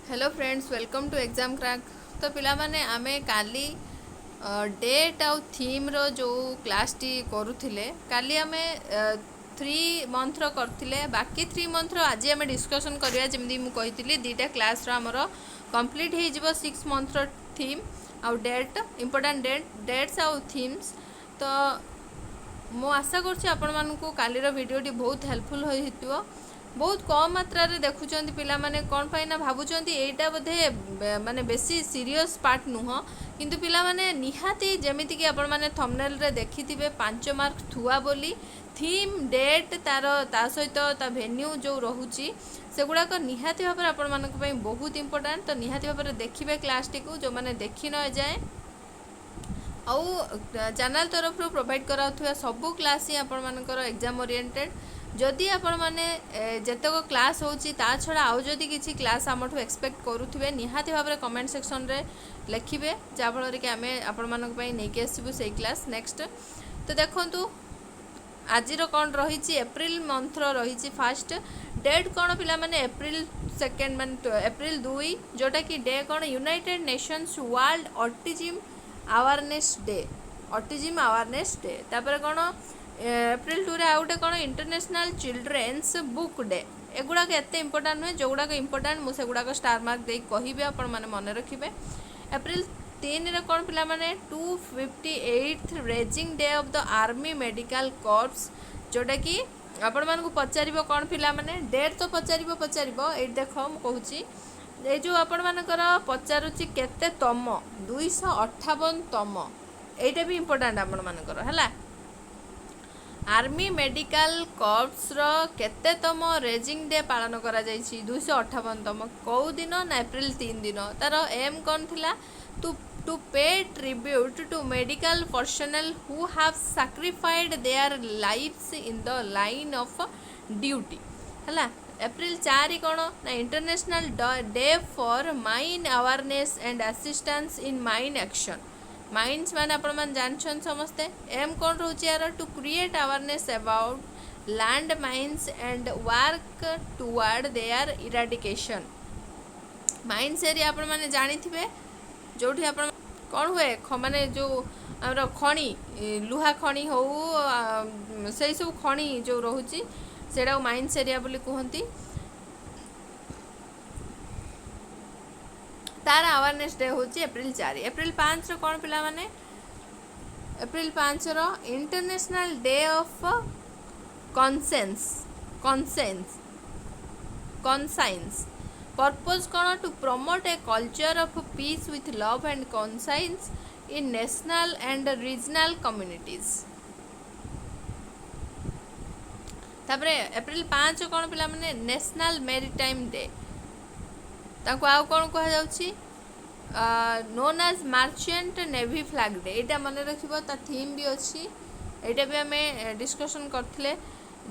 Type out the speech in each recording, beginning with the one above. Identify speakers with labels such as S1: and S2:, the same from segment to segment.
S1: Hello friends welcome to exam crack. तो पिला माने आमे काली डेट आउ थीम रो जो क्लास टी करूथिले काली आमे 3 मंथ रो करथिले बाकी 3 मंथ रो आज आमे डिस्कशन करिया जेमदी मु कहितली दीटा क्लास रो हमरो कंप्लीट हे जिवो 6 मंथ रो थीम आउ डेट इंपोर्टेंट डेट्स आउ थीम्स। तो मु आशा करछि आपण मानकु काली रो वीडियोटी बहुत हेल्पफुल होइथिबो। बहुत कम मात्रा रे देखुचंती पिला माने कोन पाइना भाबुचंती एटा बोधे माने बेसी सीरियस पार्ट नुह किंतु पिला माने निहाती जेमिति कि आपण माने थंबनेल रे देखिथिबे 5 मार्क थुआ बोली थीम डेट ता सहित ता वेन्यू जो रहुची सेगुड़ाक निहाती भाव आपण मानक पई बहुत इंपोर्टेंट। तो निहाती भाव देखिबे क्लास टी को जो माने देखि न जाए आउ चैनल तरफ प्रोवाइड करा सबू क्लास ही आपण मानकर एग्जाम ओरिएंटेड। जदि आपण माने जेतक क्लास होची ता छड़ा आउ जदि किछि क्लास हमठु एक्सपेक्ट करूथिबे निहाती भाव कमेंट सेक्शन रे लिखिबे जा फल रे कि आमे आपण मानक पई नेके आसीबु सेही क्लास नेक्स्ट। तो देखंतु आज कौन रही एप्रिल मंथ रही फास्ट डेट कौन पिला माने एप्रिल 2 माने एप्रिल 2 जोटा कि डे कौन United Nations world autism awareness day autism awareness day. तापर कौन एप्रिल 2 रे आउटे कौन इंटरनेशनल चिल्ड्रेन्स बुक डे। एगुड़ाक एत इंपोर्टाट नुहे जो गुड़ाक इंपोर्टाट मुझे गुड़ाक स्टार मार्क दे कहि आपण मैंने मन रखिए। एप्रिल 3 रे कौन पिला माने 258th raising day of the army medical corps जोटा कि आपण मानकु पचारिबो कौन पिला माने डेट तो पचारिबो ए देख मु कहूची ए जो आपण मानकर पचारुची केते तम 258 तम एटा भी इंपोर्टेंट आपण मानकर हला आर्मी मेडिकल कॉर्प्स रो केते तम रेजिंग डे पालन करा जायछि 258 तम कौ दिन ना एप्रिल 3 दिन तार एम कौन थिला to pay tribute to medical personnel who have sacrificed their lives in the line of duty हला। एप्रिल 4 कौन ना international day for mine awareness and assistance in mine action mines मैंने आपण मान जानछन समस्ते एम कौन रोचे यार to create awareness about land mines and work toward their eradication. Mines area आपण माने जानी थिबे जोठी आपण कौन हुए माने जो आमर खणी लुहा खणी हो से सब खणी जो रोची सेटा माइंस एरिया बोली कहती तार अवेयरनेस डे होची एप्रिल 4। एप्रिल 5 रो कौन पिला माने एप्रिल 5 रो international day of conscience conscience purpose कौन to promote a culture of peace with love and conscience in national and regional communities. तापरे एप्रिल 5 कौन पिला माने नेशनल मेरीटाइम डे ताको आउ कौन कह जाउछि known as merchant navy flag day एटा मन रखिबो ता थीम भी अछि एटा भी हमें डिस्कशन करथिले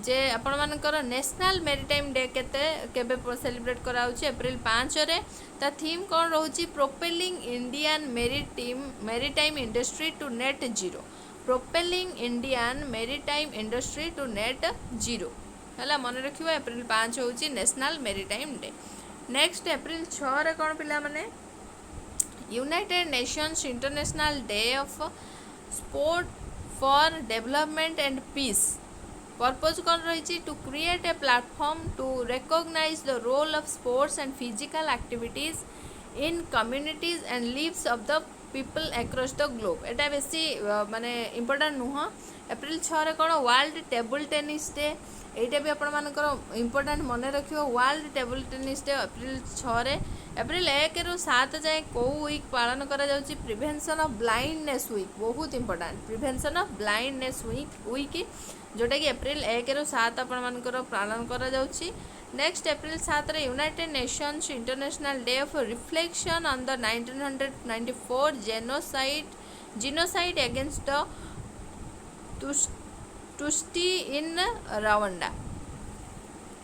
S1: जे आपण मानकर नेशनल मेरीटाइम डे केबे सेलिब्रेट कराउछि एप्रिल 5 रे ता थीम कौन रहउछि propelling Indian maritime industry to net zero propelling Indian maritime industry to net zero हला मन रखिबो एप्रिल 5 होउछि national maritime day. Next April 6 रे कौन पिला माने United Nations international day of sport for development and peace purpose कौन रही to create a platform to recognize the role of sports and physical activities in communities and lives of the people across the globe एटा बेसी माने important नुह। April 6 रे कौन world table tennis day एटा भी आपण मानकर इंपोर्टेंट मन रखियो world table tennis day April 6 रे। एप्रिल 1 रु 7 जाए कौ वीक पालन करा जाउछि प्रिवेंशन ऑफ ब्लाइंडनेस वीक बहुत important prevention of blindness week जोटा कि एप्रिल 1 रु 7 आपण मानकर पालन करा जाउछि। नेक्स्ट एप्रिल 7 रे United Nations international day of reflection on the 1994 genocide against the Tutsi in Rwanda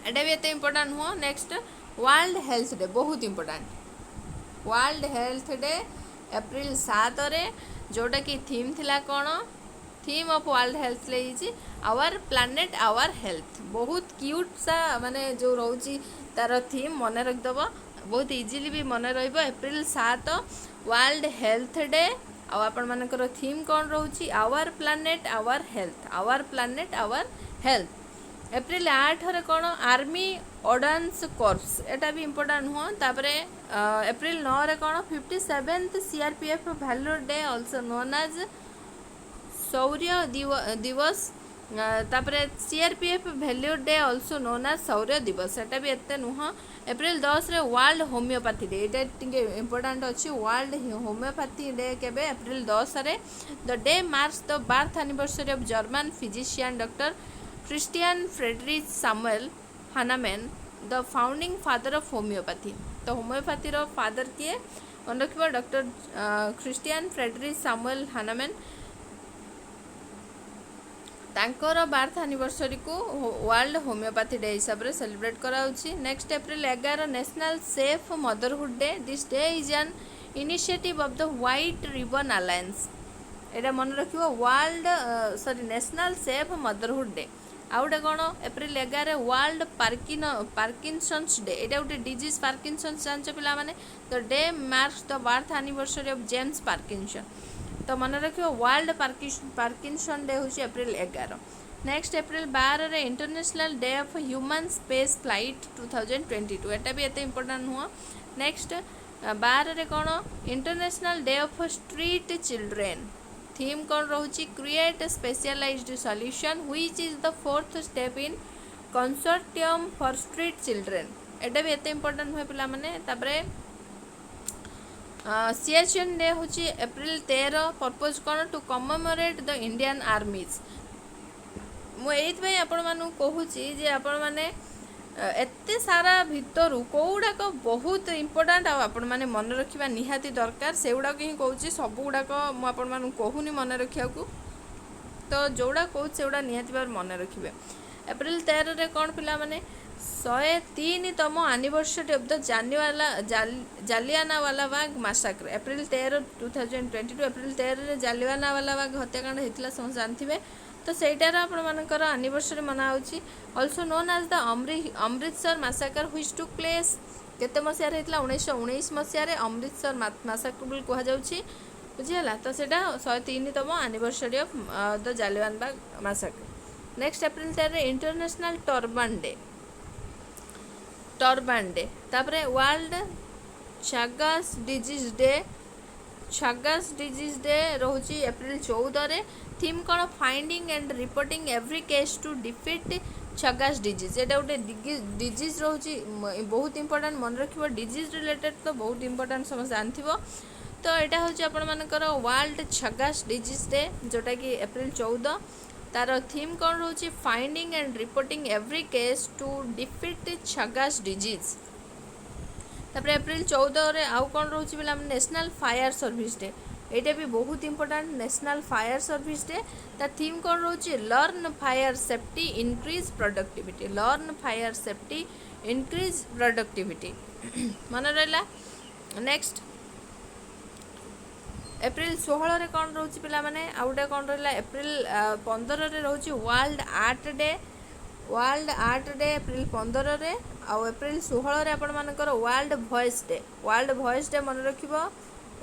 S1: एटा भी एते इंपोर्टेंट हुआ। नेक्स्ट वर्ल्ड हेल्थ डे बहुत important world health day April 7 रे जोटा कि थीम थिला कौन थीम ऑफ वर्ल्ड हेल्थ ले आवर प्लानेट आवर हेल्थ बहुत क्यूट सा माने जो रोची तार थीम मन रखिदब बहुत इजिली भी मन रहिबो। April 7 world health day. आपण मानकर थीम कौन रोची our planet our health, our planet our health. April 8 रे कौन आर्मी ऑर्डान्स कोर्प्स, एटा भी इम्पोर्टेंट हुआ। तापर एप्रिल 9 रे कौन 57th CRPF valour day also known as Shaurya Diwas. तापर CRPF valour day also known as Shaurya Diwas, एटा भी एते नुह। एप्रिल 10 रे वर्ल्ड होम्योपैथी डे, ये इम्पोर्टेंट अच्छी। वर्ल्ड होम्योपैथी डे केबे एप्रिल 10 रे। The day marks the birth anniversary of German physician doctor Christian Friedrich Samuel Hahnemann, the founding father of homeopathy. तो होम्योपैथी रो फादर किए मन रखिबो doctor Christian Friedrich Samuel Hahnemann. तांकर birth anniversary को world homeopathy day हिसाब से celebrate कराउछि। Next April 11 national safe motherhood day. This day is an initiative of the white ribbon alliance. एटा मन रखिबो world national safe motherhood day. आउ गोटे कौन एप्रिल 11 वर्ल्ड पार्किंसंस डे। एटा गोटे डिजीज पार्किंसंस जानछ पिला माने। The day marks the birth anniversary of James Parkinson. तो मन रखियो वर्ल्ड पार्किंसन डे हूँ एप्रिल 11। नेक्स्ट एप्रिल 12 रे international day of human space flight 2022, एटा भी एते इम्पोर्टेंट हुआ। नेक्स्ट 12 रे कौन international day of street children. Theme कौन रोची create specialized solution which is the fourth step in consortium for street children, एटा भी एते इम्पोर्टेंट हुए पिला माने। तापरे सियाचिन डे हूँ एप्रिल 13। पर्पज कौन to commemorate the Indian armies. मुझे आपण मानू कहूँ जे आपण मैंने एते सारा भितर कौड़ाक बहुत इम्पोर्टाट आपण मैंने मन रखा निहाती दरकार, से गुड़ाक ही कहूँ। सब गुड़ाक मुझे कहूनी मन रखा, तो जोड़ा कहूँ से गुड़ा निहाती भाव मन रखिए। एप्रिल 13 रे कौन पिला माने 103तम anniversary of the Jallianwala Bagh massacre. April 13 2022 April 13 रे जालियानवाला बाग हत्याकांड होता समस्त जानते। तो सहीटार आपर एनिवर्सरी मना also known as the Amritsar massacre which took place केते मसीह 1919 मसीह अमृतसर मैसाकर बोली कहुच्छी बुझीगला। तो सेटा 103तम anniversary of the Jallian Bagh massacre. Next April 13 international turban day, turban day. तापरे world Chagas disease day, Chagas disease day रोची एप्रिल 14 रे। थीम कौन finding and reporting every case to defeat Chagas disease. एटा गोटे डिजीज रोची बहुत इंपोर्टेंट मन रखिबो। Disease related तो बहुत इंपोर्टेंट समझ जानथिबो। तो यहाँ हूँ आपण मानकर वर्ल्ड छगास डिजीज डे, जोटा कि एप्रिल 14। तार थीम कौन रोची finding and reporting every case to defeat Chagas disease. तापर एप्रिल 14 रे आउ कौन रोची बोला नेशनल फायर सर्विस डे, यहाँ भी बहुत important national fire service day. ता थीम कौन रोची learn fire safety increase productivity, learn fire safety increase productivity मन रहा। नेक्स्ट एप्रिल 16 रे कौन रोची पिला माने आउ गोटे कौन रहा एप्रिल 15 रे रोची world art day, world art day April 15 रे। आउ एप्रिल 16 रे आपण मानकर world voice day, world voice day मन रखिबो।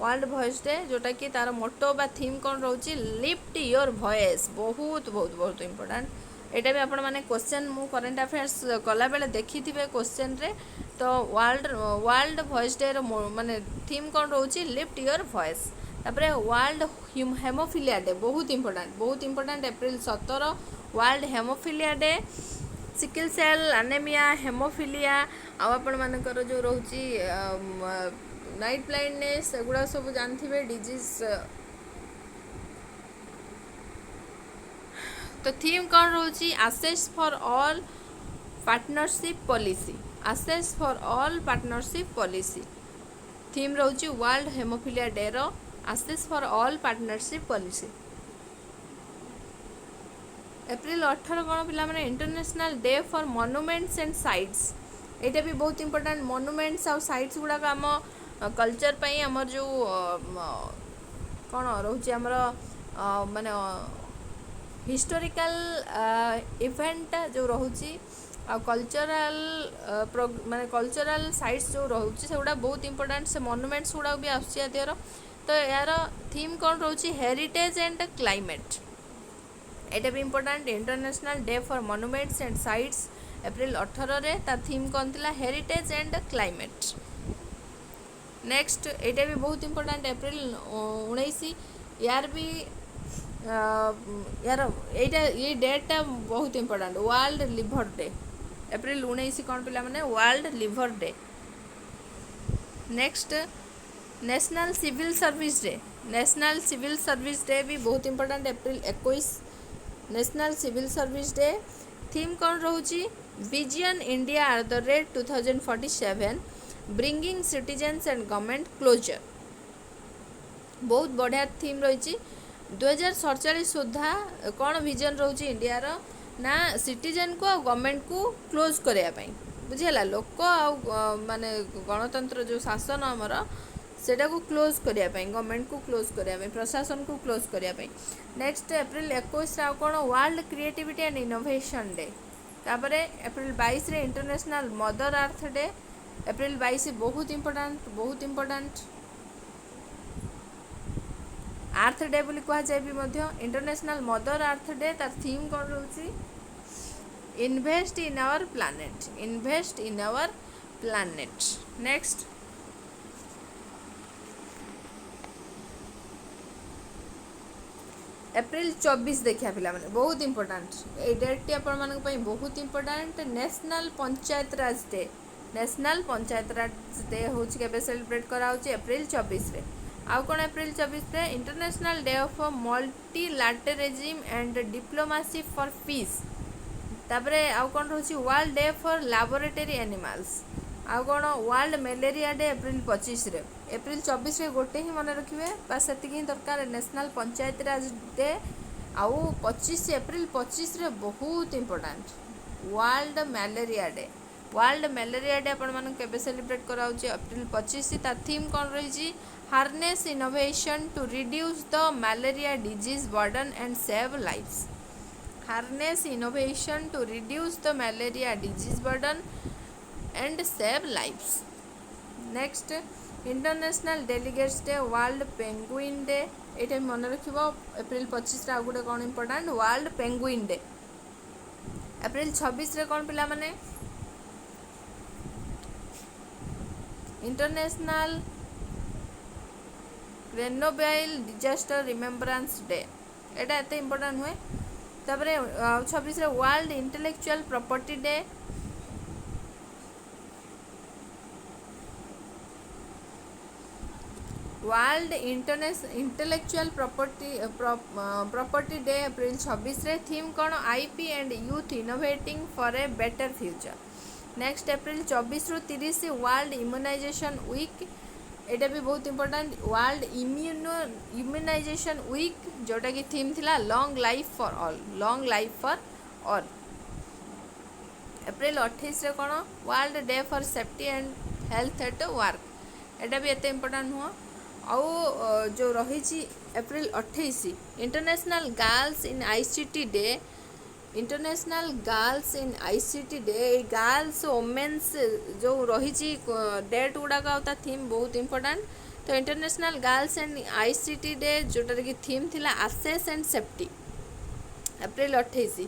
S1: वर्ल्ड वॉइस डे जोटा कि तार मोटो बा थीम कौन रोची लिफ्ट योर वॉइस, बहुत बहुत बहुत इंपोर्टेंट। यहाँ भी आपण माने क्वेश्चन मु करेंट अफेयर्स कला बेले देखी थे क्वेश्चन रे। तो वर्ल्ड वॉइस डे रो माने थीम कौन रोची लिफ्ट योर वॉइस। तापरे वर्ल्ड हेमोफिलिया डे बहुत important April 17 world haemophilia day. Sickle cell anaemia haemophilia आपण मानकर जो रोची नाइट ब्लाइंडनेस एगुड़ा सब जानते डिजीज। तो थीम कौन रोची access for all partnership policy, access for all partnership policy. Theme रोची वर्ल्ड हेमोफिलिया डे रो access for all partnership policy. April 18 कौन पिला माने international day for monuments and sites, यहाँ भी बहुत इंपोर्टेंट। मॉन्यूमेंट्स आउ साइट्स गुड़ाक आम कल्चर पाई आमर जो कौन रोचे आमर माने हिस्टोरिकल इवेंट जो रोची आ कल्चरल माने कल्चरल साइट्स जो रोचे से गुड़ा बहुत इंपोर्टेंट से मॉन्यूमेंट्स गुड़ा भी आसर तो यार थीम कौन रोचे हेरिटेज एंड क्लाइमेट एटा भी important international day for monuments and sites April 18 रे तार थीम कौन थिला हेरिटेज एंड क्लाइमेट नेक्स्ट एटा भी बहुत इंपोर्टेंट एप्रिल 19 यार भी यार एटा ये डेटा बहुत important world liver day April 19 कौन पिला माने world liver day next national civil service day भी बहुत important April 21 national civil service day theme कौन रोची vision India at the rate 2047 bringing citizens and government closer बहुत बढ़िया थीम रही 2047 सुधा कौन विजन रोची इंडिया रो ना सिटीजन को गवर्नमेंट को क्लोज करने बुझेगा लोक माने गणतंत्र जो शासन आमर सेटा को क्लोज करने गवर्नमेंट को क्लोज करने प्रशासन को क्लोज करने नेक्स्ट एप्रिल 21 कौन world creativity and innovation day तापर एप्रिल 22 रे international mother earth day April 22 बहुत इंपोर्टेंट अर्थ डे बोली कहा जाए भी मध्य इंटरनेशनल मदर अर्थ डे तार थीम कौन रोची invest in our planet next April 24 देखिया पिला माने बहुत इंपोर्टेंट ए डेट टी अपन मानक पई बहुत important national panchayat Raj day होची केबे सेलिब्रेट करा होची एप्रिल 24 रे आउ कोन एप्रिल 24 रे international day of multilateralism and diplomacy for peace तापरे आउ कोन रहची world day for laboratory animals आउ कोन वर्ल्ड मलेरिया डे एप्रिल 25 रे एप्रिल 24 रे गोटे ही मन रखिए बस सेतिक ही दरकार नेशनल पंचायत राज डे आउ 25 एप्रिल 25 रे बहुत इंपोर्टेंट वर्ल्ड मलेरिया डे आपण मानक केबे सेलिब्रेट करा होची एप्रिल 25 ता थीम कोन रही छी harness innovation to reduce the malaria disease burden and save lives harness innovation to reduce the malaria disease burden and save lives next international delegates day world penguin day ये मन रखिबो April 25 रे आगुडे कोन important world penguin day April 26 रे कोन पिला माने international Chernobyl disaster remembrance day एटा एते इंपोर्टेंट हुए तापरे 26 रे world intellectual property day world intellectual property day April 26 रे थीम कौन IP and youth innovating for a better future next April 24 रु 30 वर्ल्ड इम्यूनाइजेशन वीक एटा भी बहुत इंपोर्टेंट वर्ल्ड इम्यूनाइजेशन वीक जोटा कि थीम थिला long life for all April 28 रे कौन world day for safety and health at work एटा भी एते इंपोर्टेंट हुआ आउ जो रही April 28 international girls in ICT day girls women's जो रही डेट गुड़ाक थीम बहुत इंपोर्टेंट तो international girls and ICT day जोटार कि थीम थिला access and safety April 28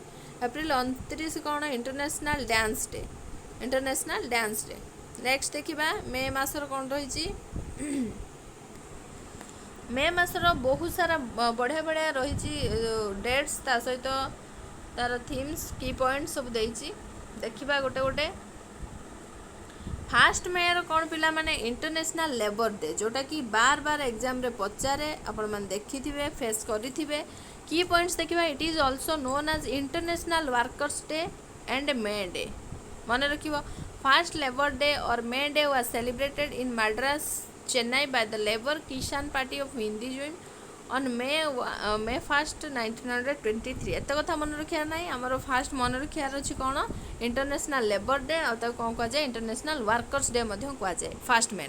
S1: April 29 कौन इंटरनेशनल डांस डे नेक्स्ट देखा मे मासर कौन रही मे मासर बहुत सारा बढ़िया रही डेट्स ता सहित तार थीम्स की पॉइंट सब देइछि देखिबा गोटे फास्ट मे कौन पिला माने इंटरनेशनल लेबर डे जोटा कि बार बार एग्जाम रे पचारे आपण मन देखिथिबे फेस करिथिबे की पॉइंट्स देखिबा it is also known as international workers day and May day मन रखिबो फर्स्ट लेबर डे और May day was celebrated in Madras Chennai by the labour Kisan party of Hinduism on May 1 1923 एत कथा मन रखिया ना आमर फास्ट मन रखियार अच्छी कौन इंटरनेशनल लेबर डे आ कौन कह जाए इंटरनेशनल वर्कर्स डे कह जाए फास्ट मे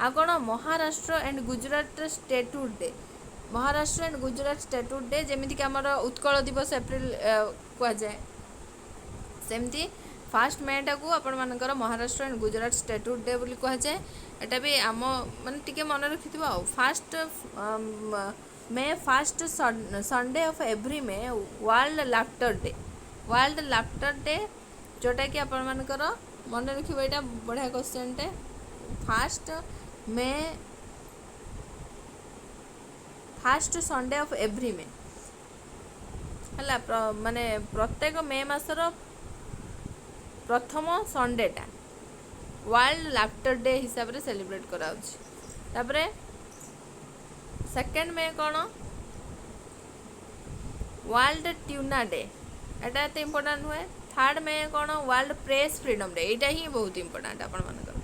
S1: आ कौन Maharashtra and Gujarat statehood day जमीक आमर उत्कल दिवस एप्रिल कह जाए सेमती फास्ट मेटा को आपण मानकर Maharashtra and Gujarat statehood day बोली कह जाए। एटा भी आम माने टिके मन रखिथिबो आ first May first Sunday of every May world laughter day. World laughter day जोटा कि आपण मानकर मन रखिबो। एटा बढ़िया क्वेश्चन टे। First May first Sunday of every May है माने प्रत्येक मे मासर प्रथम संडेटा वर्ल्ड लाफ्टर डे हिसाब से सेलिब्रेट कराउछि। सेकेंड मे कौन वर्ल्ड ट्यूना डे एटा एत इम्पोर्टाट हुए। थर्ड मे कौन वर्ल्ड प्रेस फ्रीडम डे एटा ही बहुत इम्पोर्टाट आपण मानकर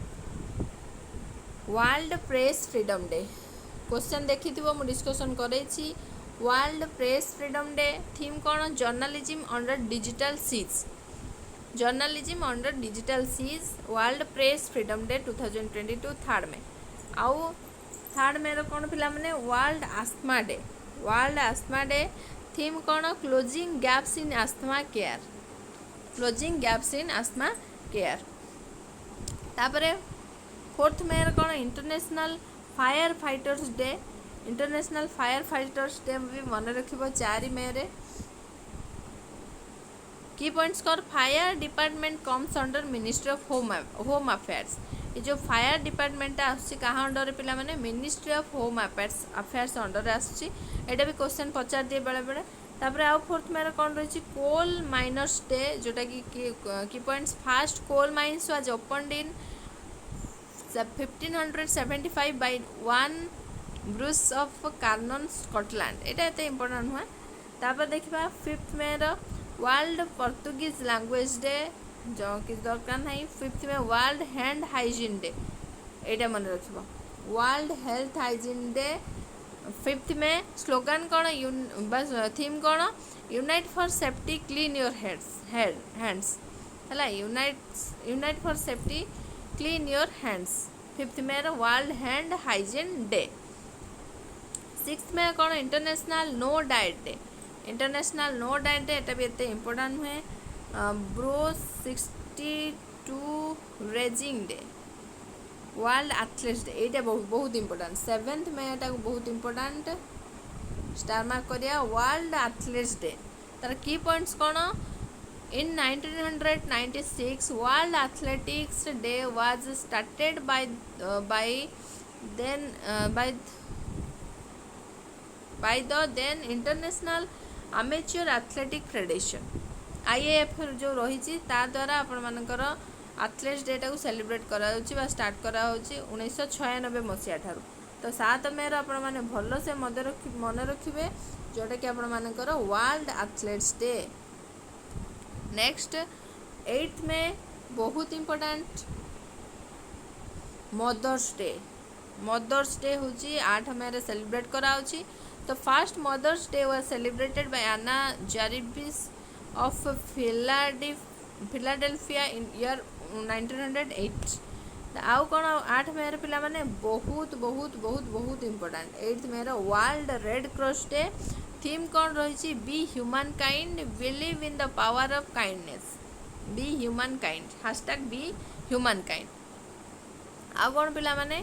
S1: world press freedom day. Question देखि मु डिस्कशन करेछि। World press freedom day theme कौन journalism under digital siege. Journalism under digital siege world press freedom day 2022 third May. आउ third May कौन पिला माने world asthma day. World asthma day theme कौन closing gaps in asthma care. Closing gaps in asthma care. तापरे fourth May कौन international firefighters day. International firefighters day भी मन रखिबो 4 मई रे। की पॉइंट्स कर fire department comes under ministry of home affairs. ये जो फायर डिपार्टमेंट आसुची कहाँ अंडर पिला माने ministry of home affairs under आसुची। एटा भी क्वेश्चन पचार दिए बेले बेले। तापरे आउ फोर्थ में कौन रही कोल माइनर्स डे जोटा की points first coal mines was opened in 1575 by one Bruce of Carnock Scotland. एटा एते इंपोर्टेंट हुआ। तापर देखिबा fifth May world Portuguese language day जो कि दरकार नहीं। Fifth May world hand hygiene day एटा मन रखिबो। World health hygiene day fifth May. Slogan कौन थीम कौन unite for safety clean your hands है। Unite for safety clean your hands fifth May world hand hygiene day. Sixth May कौन international no diet day. International no diet day एटा भी एते important हुए। BRO 62 raising day world athletes day एटा बहुत important. Seventh May एटा बहुत important star mark करिया वर्ल्ड एथलेट्स डे। तार की पॉइंट्स कौन इन 1996 world athletics day was started by the then international amateur athletic federation IAF जो रही द्वारा आपण मानकर एथलेट्स डेटा को सेलिब्रेट करा स्टार्ट करा 1996 मसीहा ठारू। तो 7 मई आपण माने भल से मन रखिए जोटा कि आपण मानकर वर्ल्ड एथलेट्स डे। नेक्स्ट 8 में बहुत important mother's day. Mother's day हूँ 8 मई सेलिब्रेट करा। तो first mother's day was celebrated by Anna Jarvis of Philadelphia in year 1908। आउ कौन 8 मई पिला माने बहुत बहुत बहुत बहुत important 8 May world red cross day. Theme कौन रही be human kind believe in the power of kindness. Be human kind hashtag be human kind. आउ कौन पिला माने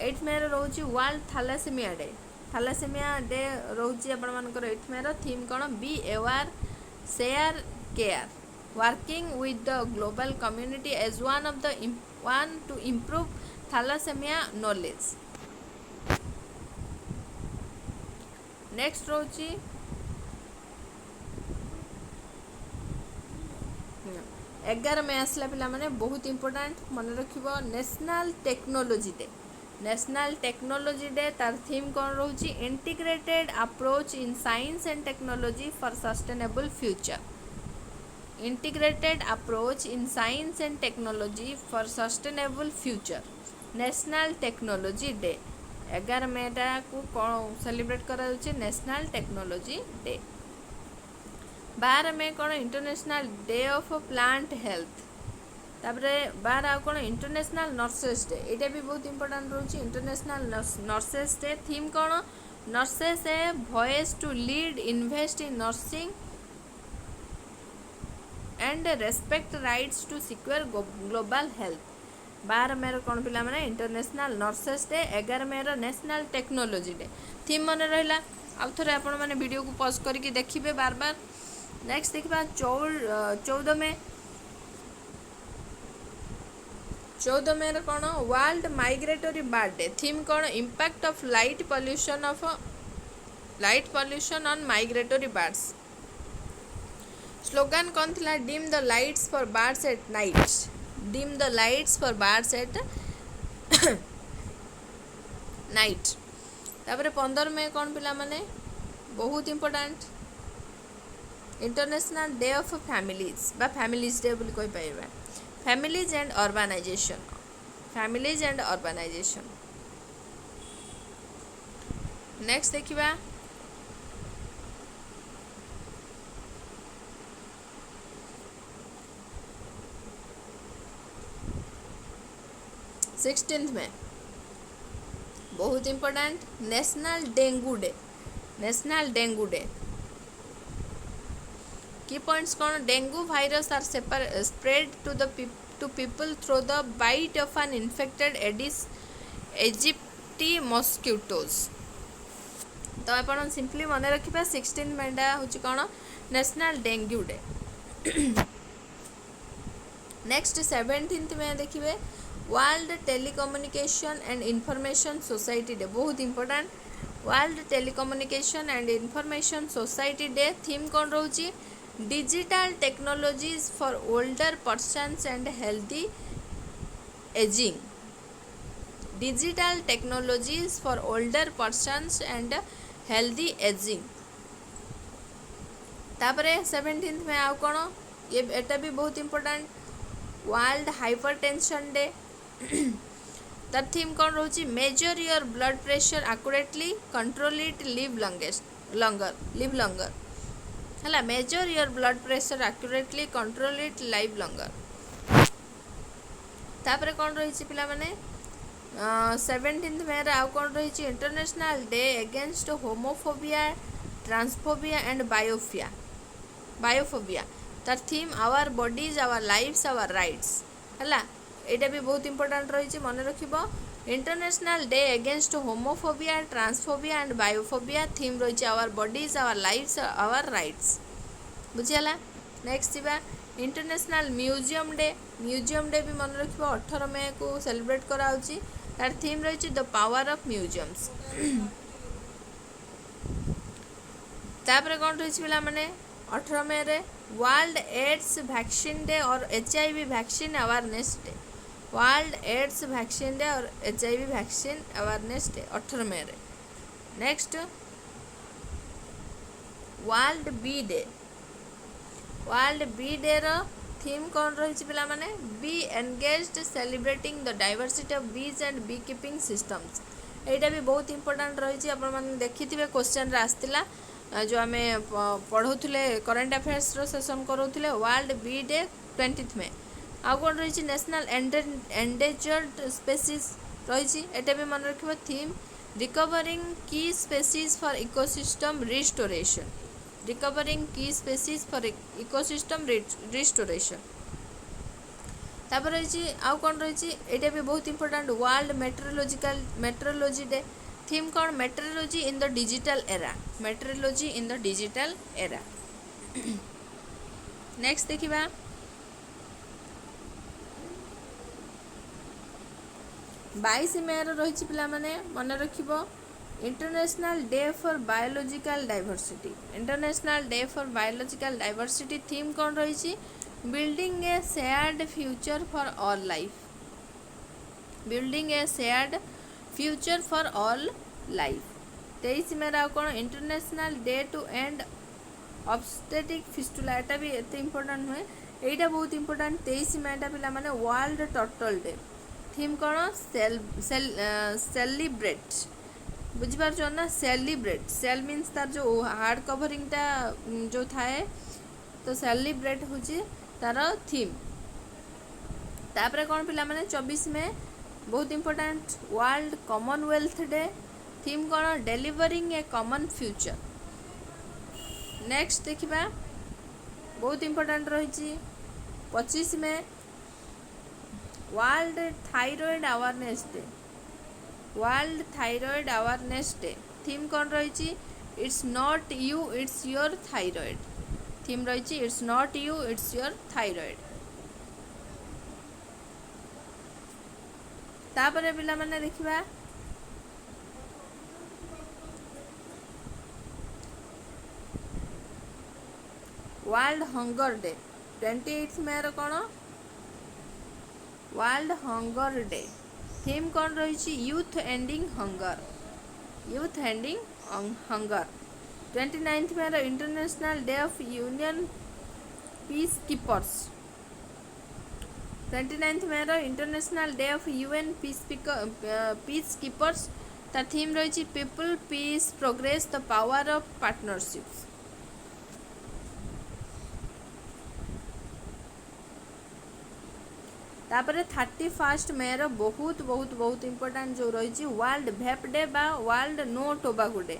S1: 8 मई रोची world thalassaemia day. Thalassaemia day रोची आपण मानकर 8 मई थीम कौन be aware share care working with the global community as one to improve thalassaemia knowledge. Next रोची 11 मई आसला पिला माने बहुत इम्पोर्टेंट मन रखिबो national technology day. National technology day तार थीम कौन रोची integrated approach in science and technology for sustainable future. Integrated approach in science and technology for sustainable future national technology day. 11 May को कौन सेलिब्रेट करा national technology day. 12 मई कौन international day of plant health. तापरे 12 आउ कौन international nurses day एटा भी बहुत इंपोर्टेंट रोची इंटरनेशनल नर्सेस डे। थीम कौन nurses a voice to lead invest in nursing and respect rights to secure global health. 12 May कौन पिला माने international nurses day, 11 May national technology day. Theme मन रहा आउ थे आपण मैंने वीडियो को पॉज करके देखिए बार बार। नेक्स्ट देखा 14 मे, 14 मे कौन world migratory bird day. Theme कौन impact of light pollution on migratory birds. Slogan कौन थिला dim the lights for birds at night, dim the lights for birds at night. तापर 15 May कौन पिला माने बहुत important international day of families बा families day बोली कहि पाइबा। Families and urbanisation, families and urbanisation. Next देखिबा 16 में बहुत important national dengue day, national dengue day. की पॉइंट्स कौन dengue virus are spread to people through the bite of an infected Aedes aegypti mosquitoes. तो आप simply मन रखिए 16 Meta हूँ कौन national dengue day. Next 17 May देखिए world telecommunication and information society day, बहुत important world telecommunication and information society day. Theme कौन रोची digital technologies for older persons and healthy ageing, digital technologies for older persons and healthy ageing. तापरे 17 May आउ कौन ये एटा भी बहुत इंपोर्टेंट वर्ल्ड हाइपरटेंशन डे। तार थीम कौन रोची measure your blood pressure accurately control it live longer है measure your blood pressure accurately control it live लंगर। तापर कौन रही पिला माने 17 मे आउ कौन रही international day against homophobia transphobia and biphobia. तार theme our bodies our lives our rights है यहाँ भी बहुत इंपोर्टेंट रही मन रखिब international day against homophobia transphobia and biphobia. Theme रही our bodies our lives our rights बुझीगला। नेक्स्ट जीवा इंटरनेशनल म्यूजियम डे भी मन रखिब 18 मे को सेलिब्रेट कराउची। तार थीम रही द पावर ऑफ म्यूजियम्स। तापर कौन रही पिला माने 18 मे रे वर्ल्ड एड्स वैक्सीन डे और HIV vaccine awareness day, world AIDS vaccine day और HIV vaccine awareness day 18 May रे। Next world bee day, world bee day रो थीम कौन रही पिला माने bee engaged celebrating the diversity of bees and beekeeping systems. यहाँ भी बहुत इंपोर्टेंट रही आपने देखी क्वेश्चन आसला जो आम पढ़ाऊले करेन्ट अफेयर्स सेसन कराऊे वर्ल्ड बी डे 20 में। आउ कौन रही नेशनल एंडेंजर्ड स्पेसीज रही एटा भी मन रखिए theme recovering key species for ecosystem restoration, recovering key species for ecosystem restoration. तापर रही आउ कौन रही एटा भी बहुत important world metrology day. Theme कौन metrology in the digital era, metrology in the digital era. Next देखिबा 22 मे रही पिला माने मन रखिब international day for biological diversity, international day for biological diversity. Theme कौन रही building a shared future for all life, building a shared future for all life. 23 May कौन international day to end obstetric fistula, एटा भी एत important नुहे, यहाँ बहुत important 23 Meta पिला माने वर्ल्ड टर्टल डे। थीम कौन सेलिब्रेट बुझीपार ना सेलिब्रेट, सेल मीन्स तार जो हार्ड कवरिंगटा जो थाए तो सेलिब्रेट हूँ तार थीम। तापर कौन पिला माने 24 में बहुत important world commonwealth day. Theme कौन delivering a common future. Next देखिबा बहुत इंपोर्टेंट रही 25 May world thyroid awareness day. World thyroid awareness day theme कौन रही? It's not you it's your thyroid. Theme रही it's not you it's your thyroid. तापर पिला माने देखिबा वर्ल्ड हंगर डे 28 मे रो कौन? वर्ल्ड हंगर डे थीम कौन रही? Youth ending hunger. Youth ending hunger. 29 May रो international day of union peacekeepers. 29 May रो international day of UN peacekeepers ता थीम रही people peace progress the power of partnerships. तापर 31 मे रो बहुत बहुत बहुत इंपोर्टेंट जो रही वर्ल्ड वेप डे बा world no tobacco day.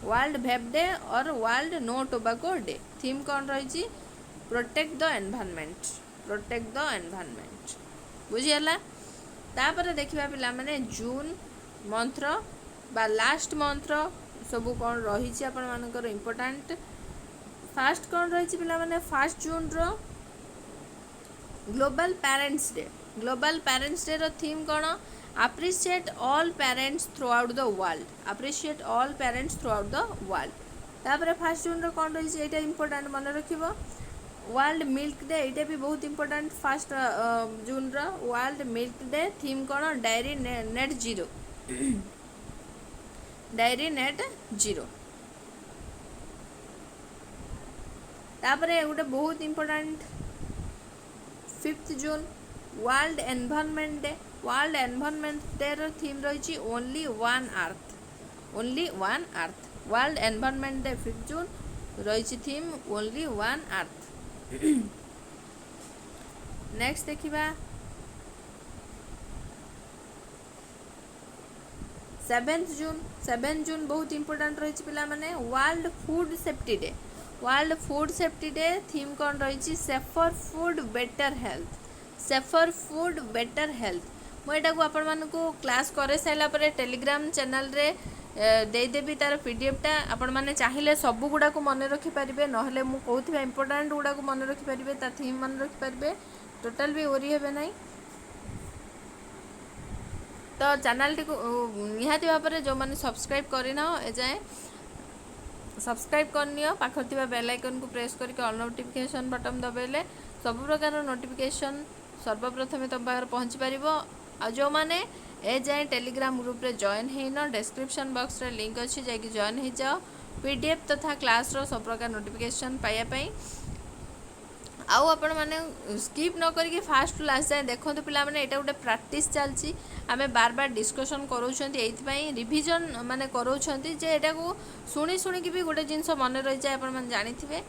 S1: World vape day और world no tobacco day theme कौन रही? Protect the environment. Protect the environment बुझीगला। तापर देखिबा पिला माने जून मंथर बा लास्ट मंथर सब कौन रही आपण मानकर इंपोर्टेंट। फास्ट कौन रही पिला माने 1 जून रो global parents day. Global parents day रो थीम कौन? Appreciate all parents throughout the world. Appreciate all parents throughout the world. तापर 1 जून रो कौन रही? एटा इंपोर्टेंट मन रखिबो। वर्ल्ड मिल्क डे एटा भी बहुत इंपोर्टेंट 1 जून रो वर्ल्ड मिल्क डे थीम कौन? Dairy net zero. Dairy net zero. तापर गोटे बहुत important 5 June world environment day. World environment day रो थीम रही only one earth. Only one earth. World environment day 5 June रही theme only one earth. Next देखिबा 7 जून। 7 जून बहुत important रही पिला माने world food safety day. World food safety day theme कौन रही? Safer food better health. Safer food better health मुझे आपण मानक क्लास करे सारा पर टेलीग्राम चैनल रे देदेवी तार पीडीएफ टा आपण माने चाहिए सब गुड़ा को मन रखिपारे ना मु कहूँ इंपोर्टाट गुड़ा को मन रखिपारे ता थीम मन रखिपारे टोटाल भी ओरी हे ना। तो चैनल टी निहाती भाव में जो मैंने सब्सक्राइब करना एजाए सब्सक्राइब करनियो पाखर थिबा बेल आइकन को प्रेस करके ऑल नोटिफिकेशन बटन दबाइले सब प्रकार नोटिफिकेशन सर्वप्रथम तुम पाखे पहुँची पार। आ जो मैंने ए जाए टेलीग्राम ग्रुप रे जॉइन है डिस्क्रिप्शन बॉक्स रे लिंक अच्छी जाकि जॉइन हो जाओ पीडीएफ तथा क्लास रो सब प्रकार नोटिफिकेशन पाइबापी। आउ आपण मैंने स्किप न करके फास्ट टू लास्ट जाए देखो पिला माने एटा गोटे प्रैक्टिस चलची आमे बार बार डिस्कशन करोछंती एइथपाई रिवीजन माने करोछंती जे एटा को सुनी सुनी कि भी गोटे जिंस मन रही जाए आपण माने जानिथिबे।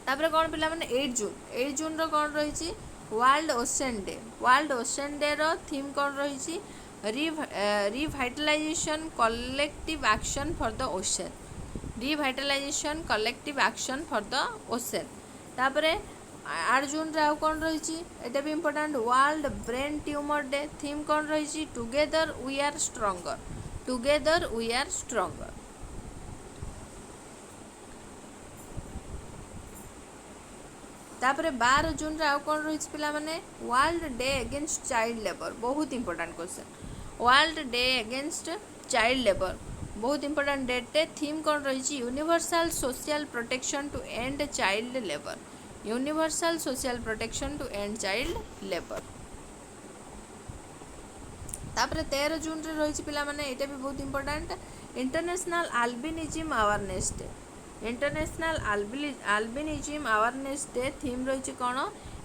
S1: तापर कौन पिला माने 8 जून रो कौन रही world ocean day. World ocean day रो थीम कौन रही? Revitalisation collective action for the ocean. Revitalisation collective action for the ocean. तापर 8 जून रे कौन रही? एटा भी important world brain tumour day theme कौन रही? Together we are stronger. Together we are stronger. तापर 12 जून रे कौन रही पिला माने world day against child labour. बहुत important question world day against child labour बहुत इंपोर्टेंट डेटे थीम कौन रही? Universal social protection to end child labour. Universal social protection to end child labour. तापर 13 जून रे रही पिला माने एटा भी बहुत important international albinism awareness day. International albinism awareness day theme रही कौन?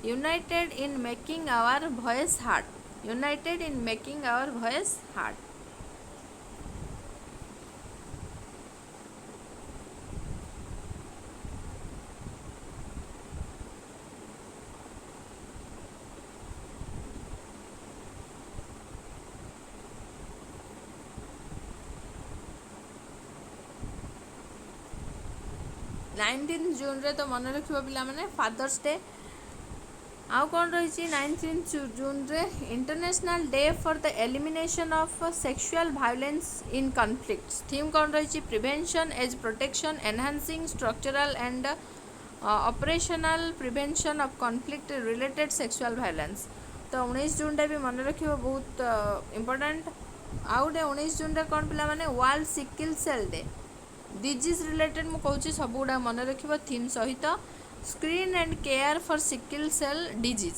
S1: United in making our voice heard. United in making our voice heard. 19 जून रे तो मन रखिबो पिला माने फादर्स डे। आउ कौन रही 19 जून रे international day for the elimination of sexual violence in conflicts. Theme कौन रही prevention as protection enhancing structural and operational prevention of conflict related sexual violence. तो 19 जून टा भी मन रखिबो बहुत इंपोर्टेंट। आउ डे 19 जून रे कौन पिला माने world sickle cell day. Disease related मु कहूँ सब गुड़ा मन रखिबो थीम सहित। Screen and care for sickle cell disease.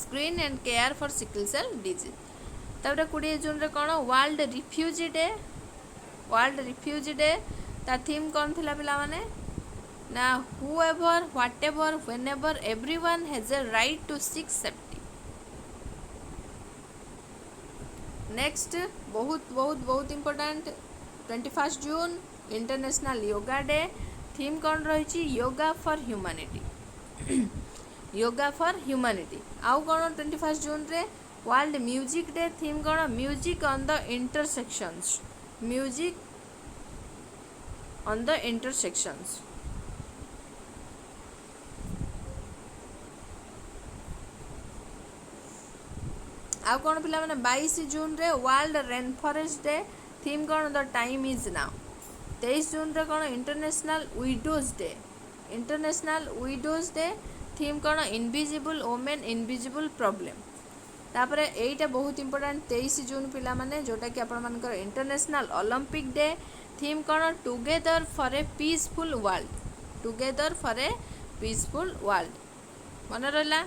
S1: Screen and care for sickle cell disease. तापर 20 जून रे कौन world refugee day. World refugee day ता थीम कौन थिला पिला माने ना whoever whatever whenever everyone has a right to seek safety। Next बहुत बहुत बहुत इंपोर्टेंट 21 जून इंटरनेशनल योगा डे। थीम कौन रही yoga for humanity. Yoga for humanity. आउ कौन 21 जून रे वर्ल्ड म्यूजिक डे। थीम कौन music on the intersections. Music on the intersections. आउ कौन पिला माने 22 जून रे world rain forest day. Theme कौन द टाइम इज नाउ। 23 जून रे कौन international widows day. International widows day theme कौन इनविजिबल वोमेन इनविजिबल प्रॉब्लम। तापर एटा बहुत इंपोर्टेंट 23 जून पिला माने जोटा कि आपण मानकर इंटरनेशनल ओलंपिक डे। थीम कौन together for a peaceful world. Together for a peaceful world. मन रहला।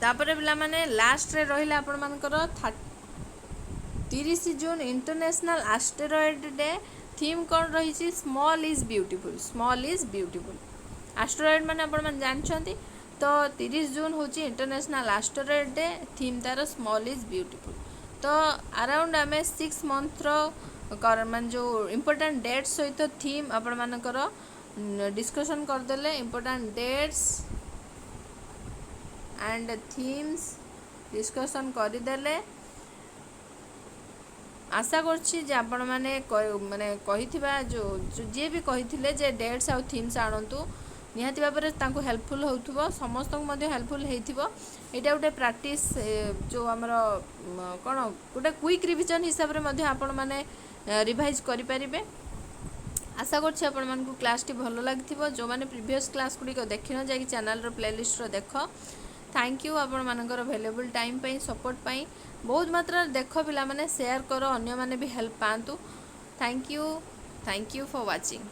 S1: तापर पिला माने लास्ट रे रहिला आपण मानकर 30 जून इंटरनेशनल एस्टेरॉयड डे। थीम कौन रही small is beautiful. Small is beautiful. Asteroid माने आपण मान जानछंती। तो 30 जून होची इंटरनेशनल एस्टेरॉयड डे। थीम तार स्मॉल इज ब्यूटीफुल। तो अराउंड आमे 6 मंथ रो मान जो इंपोर्टेंट डेट्स सहित थीम आपण मानकर डिस्कशन कर देले। Important dates and themes discussion करदेले। आशा करछि जे आपण माने कहिथिबा जो जे भी कहिथिले जे डेट्स आउ थीम्स आणंतु निहाती भाबरे तांको हेल्पफुल होउथबो। समस्त को मध्ये हेल्पफुल हेइथिबो। एटा उटे प्रैक्टिस जो हमर कोन गोटे क्विक रिवीजन हिसाब रे मध्ये आपण माने रिवाइज करि परिबे। आशा करछि आपण मानकु क्लास टी भलो लागिथिबो। जो माने प्रीवियस क्लास गुडी को देखिनो जाई चैनल रो प्लेलिस्ट रो देखो। थैंक यू आपण मानकर वेलेबल टाइम पई सपोर्ट पई। बहुत मात्रा देख पिला माने शेयर करो अन्य माने भी हेल्प पांतु। Thank you for watching.